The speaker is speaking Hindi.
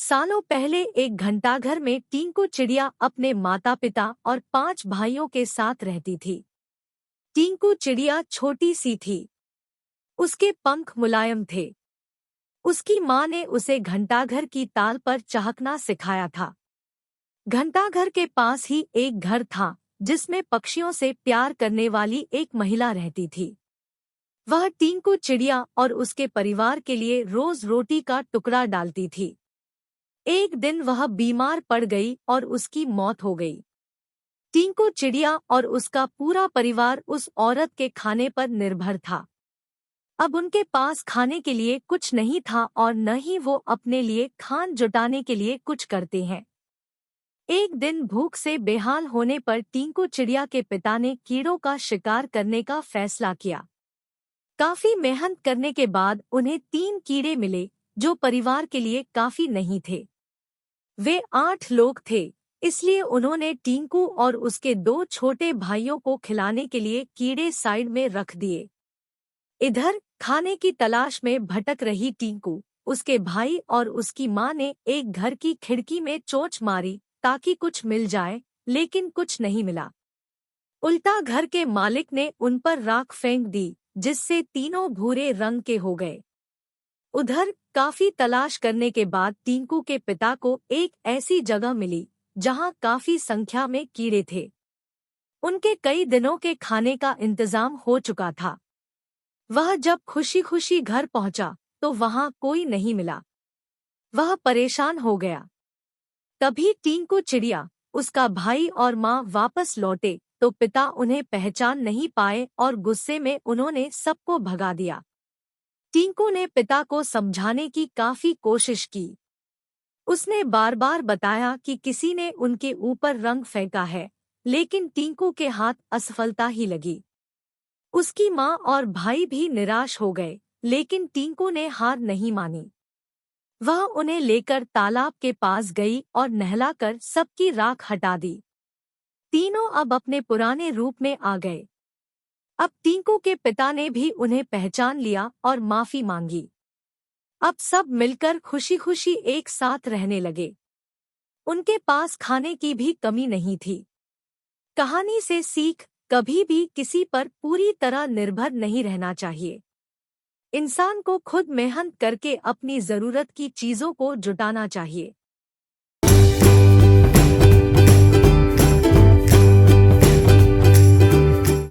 सालों पहले एक घंटाघर में टिंकू चिड़िया अपने माता पिता और 5 भाइयों के साथ रहती थी। टिंकू चिड़िया छोटी सी थी। उसके पंख मुलायम थे। उसकी माँ ने उसे घंटाघर की ताल पर चहकना सिखाया था। घंटाघर के पास ही एक घर था जिसमें पक्षियों से प्यार करने वाली एक महिला रहती थी। वह टिंकू चिड़िया और उसके परिवार के लिए रोज रोटी का टुकड़ा डालती थी। एक दिन वह बीमार पड़ गई और उसकी मौत हो गई। टिंकू चिड़िया और उसका पूरा परिवार उस औरत के खाने पर निर्भर था। अब उनके पास खाने के लिए कुछ नहीं था और न ही वो अपने लिए खान जुटाने के लिए कुछ करते हैं। एक दिन भूख से बेहाल होने पर टिंकू चिड़िया के पिता ने कीड़ों का शिकार करने का फैसला किया। काफी मेहनत करने के बाद उन्हें 3 कीड़े मिले जो परिवार के लिए काफी नहीं थे। वे 8 लोग थे, इसलिए उन्होंने टिंकू और उसके 2 छोटे भाइयों को खिलाने के लिए कीड़े साइड में रख दिए। इधर खाने की तलाश में भटक रही टिंकू, उसके भाई और उसकी माँ ने एक घर की खिड़की में चोंच मारी ताकि कुछ मिल जाए, लेकिन कुछ नहीं मिला। उल्टा घर के मालिक ने उन पर राख फेंक दी, जिससे तीनों भूरे रंग के हो गए। उधर काफी तलाश करने के बाद टिंकू के पिता को एक ऐसी जगह मिली जहां काफी संख्या में कीड़े थे। उनके कई दिनों के खाने का इंतजाम हो चुका था। वह जब खुशी खुशी घर पहुंचा तो वहां कोई नहीं मिला। वह परेशान हो गया। तभी टिंकू चिड़िया, उसका भाई और माँ वापस लौटे तो पिता उन्हें पहचान नहीं पाए और गुस्से में उन्होंने सबको भगा दिया। टिंकू ने पिता को समझाने की काफी कोशिश की। उसने बार बार बताया कि किसी ने उनके ऊपर रंग फेंका है, लेकिन टिंकू के हाथ असफलता ही लगी। उसकी माँ और भाई भी निराश हो गए, लेकिन टिंकू ने हार नहीं मानी। वह उन्हें लेकर तालाब के पास गई और नहलाकर सबकी राख हटा दी। तीनों अब अपने पुराने रूप में आ गए। अब टिंकू के पिता ने भी उन्हें पहचान लिया और माफी मांगी। अब सब मिलकर खुशी खुशी एक साथ रहने लगे। उनके पास खाने की भी कमी नहीं थी। कहानी से सीख, कभी भी किसी पर पूरी तरह निर्भर नहीं रहना चाहिए। इंसान को खुद मेहनत करके अपनी जरूरत की चीजों को जुटाना चाहिए।